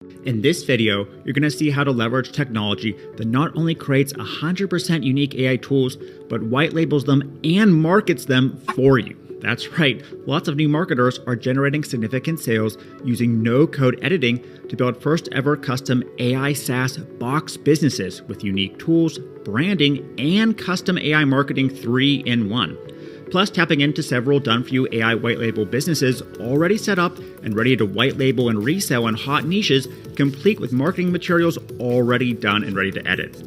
In this video, you're going to see how to leverage technology that not only creates 100% unique AI tools, but white labels them and markets them for you. That's right, lots of new marketers are generating significant sales using no-code editing to build first-ever custom AI SaaS box businesses with unique tools, branding, and custom AI marketing 3-in-1. Plus tapping into several done-for-you AI white label businesses already set up and ready to white label and resell in hot niches, complete with marketing materials already done and ready to edit.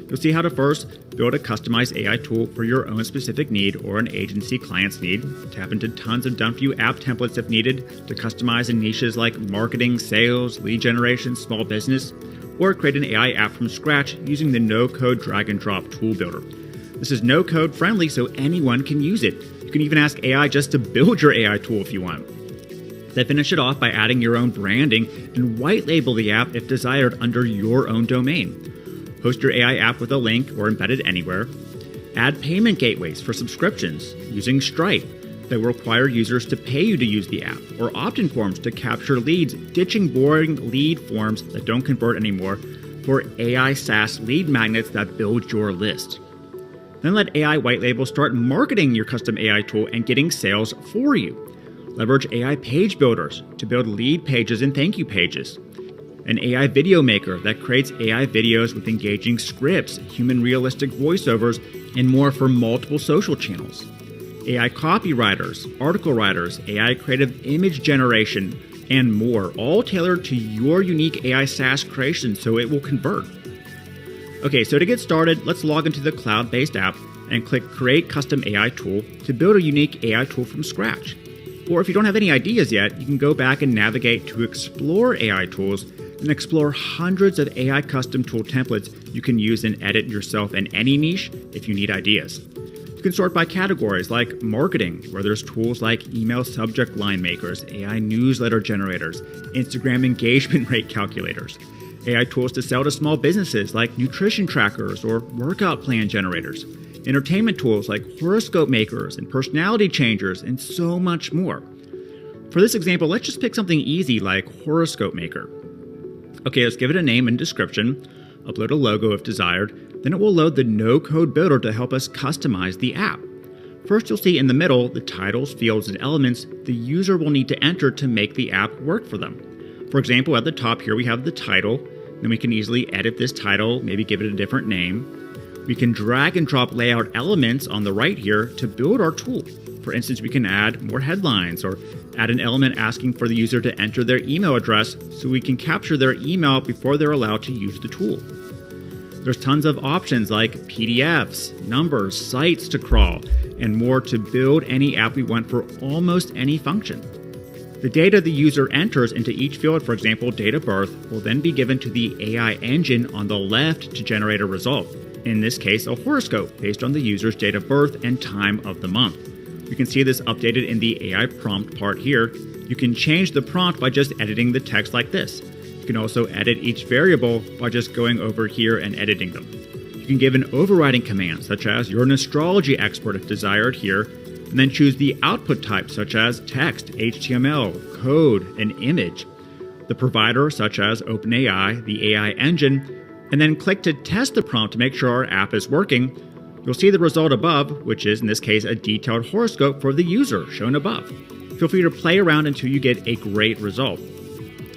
You'll see how to first build a customized AI tool for your own specific need or an agency client's need, tap into tons of done-for-you app templates if needed to customize in niches like marketing, sales, lead generation, small business, or create an AI app from scratch using the no-code drag-and-drop tool builder. This is no-code friendly, so anyone can use it. You can even ask AI just to build your AI tool if you want. Then finish it off by adding your own branding and white label the app if desired under your own domain. Host your AI app with a link or embed it anywhere. Add payment gateways for subscriptions using Stripe that will require users to pay you to use the app, or opt-in forms to capture leads, ditching boring lead forms that don't convert anymore for AI SaaS lead magnets that build your list. Then let AI white label start marketing your custom AI tool and getting sales for you. Leverage AI page builders to build lead pages and thank you pages. An AI video maker that creates AI videos with engaging scripts, human realistic voiceovers, and more for multiple social channels. AI copywriters, article writers, AI creative image generation, and more, all tailored to your unique AI SaaS creation so it will convert. Okay, so to get started, let's log into the cloud-based app and click Create Custom AI Tool to build a unique AI tool from scratch. Or if you don't have any ideas yet, you can go back and navigate to Explore AI Tools and explore hundreds of AI custom tool templates you can use and edit yourself in any niche if you need ideas. You can sort by categories like marketing, where there's tools like email subject line makers, AI newsletter generators, Instagram engagement rate calculators. AI tools to sell to small businesses like nutrition trackers or workout plan generators. Entertainment tools like horoscope makers and personality changers, and so much more. For this example, let's just pick something easy like horoscope maker. Okay, let's give it a name and description, upload a logo if desired, then it will load the no-code builder to help us customize the app. First, you'll see in the middle the titles, fields, and elements the user will need to enter to make the app work for them. For example, at the top here we have the title, then we can easily edit this title, maybe give it a different name. We can drag and drop layout elements on the right here to build our tool. For instance, we can add more headlines or add an element asking for the user to enter their email address so we can capture their email before they're allowed to use the tool. There's tons of options like PDFs, numbers, sites to crawl, and more to build any app we want for almost any function. The data the user enters into each field, for example, date of birth, will then be given to the AI engine on the left to generate a result. In this case, a horoscope based on the user's date of birth and time of the month. You can see this updated in the AI prompt part here. You can change the prompt by just editing the text like this. You can also edit each variable by just going over here and editing them. You can give an overriding command, such as you're an astrology expert if desired here, and then choose the output type such as text, HTML, code, and image. The provider such as OpenAI, the AI engine, and then click to test the prompt to make sure our app is working. You'll see the result above, which is in this case a detailed horoscope for the user shown above. Feel free to play around until you get a great result.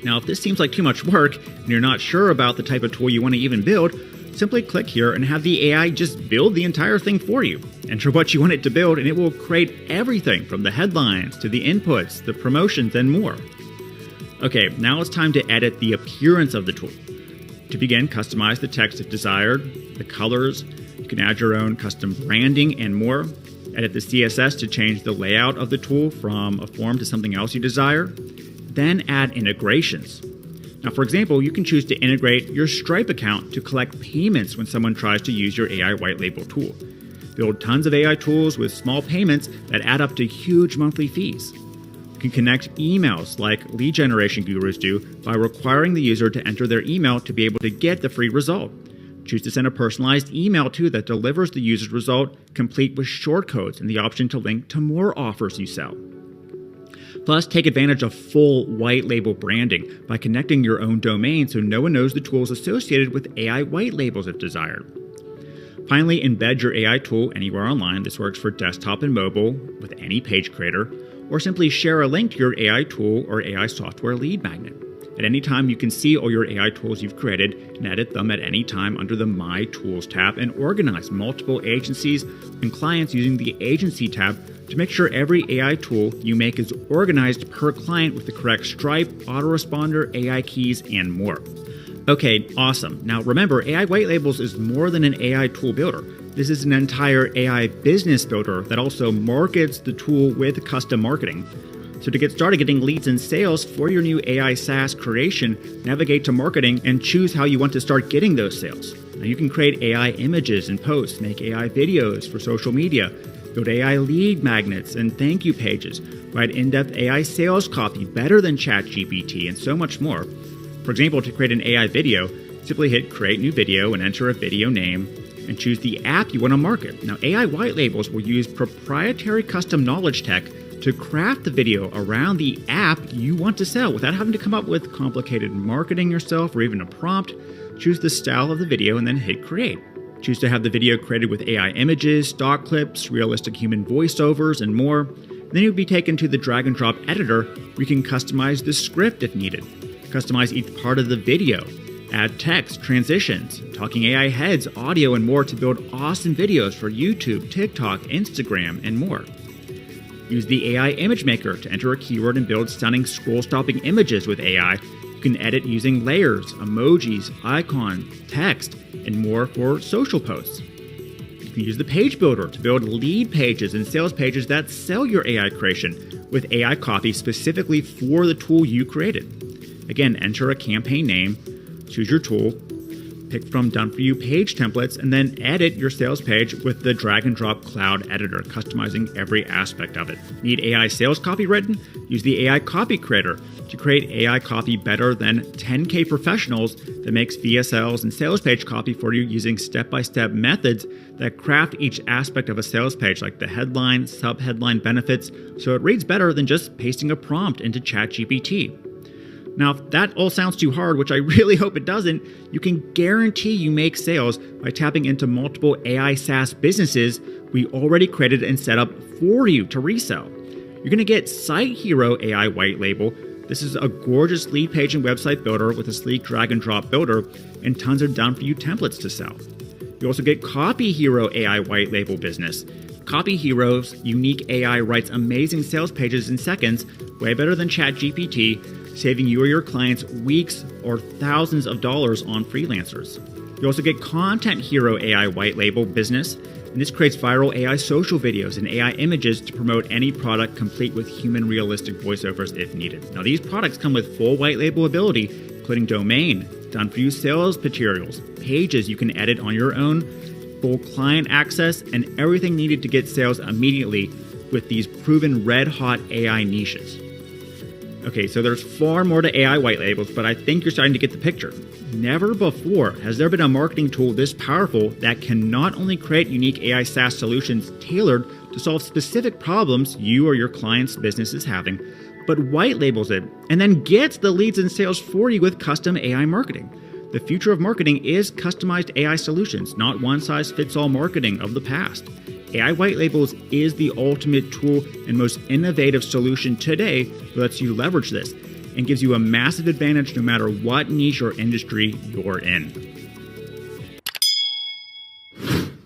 Now, if this seems like too much work and you're not sure about the type of tool you want to even build, simply click here and have the AI just build the entire thing for you. Enter what you want it to build and it will create everything from the headlines to the inputs, the promotions, and more. Okay, now it's time to edit the appearance of the tool. To begin, customize the text if desired, the colors. You can add your own custom branding and more. Edit the CSS to change the layout of the tool from a form to something else you desire. Then add integrations. Now, for example, you can choose to integrate your Stripe account to collect payments when someone tries to use your AI white label tool. Build tons of AI tools with small payments that add up to huge monthly fees. You can connect emails like lead generation gurus do by requiring the user to enter their email to be able to get the free result. Choose to send a personalized email too that delivers the user's result, complete with short codes and the option to link to more offers you sell. Plus, take advantage of full white label branding by connecting your own domain so no one knows the tools associated with AI white labels if desired. Finally, embed your AI tool anywhere online. This works for desktop and mobile with any page creator, or simply share a link to your AI tool or AI software lead magnet. At any time, you can see all your AI tools you've created and edit them at any time under the My Tools tab and organize multiple agencies and clients using the Agency tab to make sure every AI tool you make is organized per client with the correct stripe, autoresponder, AI keys, and more. Okay, awesome. Now remember, AI White Labels is more than an AI tool builder. This is an entire AI business builder that also markets the tool with custom marketing. So to get started getting leads and sales for your new AI SaaS creation, navigate to marketing and choose how you want to start getting those sales. Now you can create AI images and posts, make AI videos for social media, build AI lead magnets and thank you pages, write in-depth AI sales copy better than ChatGPT, and so much more. For example, to create an AI video, simply hit Create New Video and enter a video name and choose the app you want to market. Now, AI White Labels will use proprietary custom knowledge tech to craft the video around the app you want to sell without having to come up with complicated marketing yourself or even a prompt. Choose the style of the video and then hit Create. Choose to have the video created with AI images, stock clips, realistic human voiceovers, and more. Then you'll be taken to the drag and drop editor where you can customize the script if needed. Customize each part of the video, add text, transitions, talking AI heads, audio, and more to build awesome videos for YouTube, TikTok, Instagram, and more. Use the AI Image Maker to enter a keyword and build stunning scroll-stopping images with AI. You can edit using layers, emojis, icons, text, and more for social posts. You can use the Page Builder to build lead pages and sales pages that sell your AI creation with AI copy specifically for the tool you created. Again, enter a campaign name, choose your tool, pick from done-for-you page templates, and then edit your sales page with the drag-and-drop cloud editor, customizing every aspect of it. Need AI sales copy written? Use the AI Copy Creator to create AI copy better than 10K professionals that makes VSLs and sales page copy for you using step-by-step methods that craft each aspect of a sales page, like the headline, sub-headline, benefits, so it reads better than just pasting a prompt into ChatGPT. Now, if that all sounds too hard, which I really hope it doesn't, you can guarantee you make sales by tapping into multiple AI SaaS businesses we already created and set up for you to resell. You're going to get Site Hero AI White Label. This is a gorgeous lead page and website builder with a sleek drag and drop builder and tons of done-for-you templates to sell. You also get Copy Hero AI White Label business. Copy Hero's unique AI writes amazing sales pages in seconds, way better than ChatGPT, saving you or your clients weeks or thousands of dollars on freelancers. You also get Content Hero AI White Label business, and this creates viral AI social videos and AI images to promote any product complete with human realistic voiceovers if needed. Now, these products come with full white label ability, including domain, done-for-you sales materials, pages you can edit on your own, full client access, and everything needed to get sales immediately with these proven red-hot AI niches. Okay, so there's far more to AI white labels, but I think you're starting to get the picture. Never before has there been a marketing tool this powerful that can not only create unique AI SaaS solutions tailored to solve specific problems you or your client's business is having, but white labels it and then gets the leads and sales for you with custom AI marketing. The future of marketing is customized AI solutions, not one-size-fits-all marketing of the past. AI White Labels is the ultimate tool and most innovative solution today that lets you leverage this and gives you a massive advantage no matter what niche or industry you're in.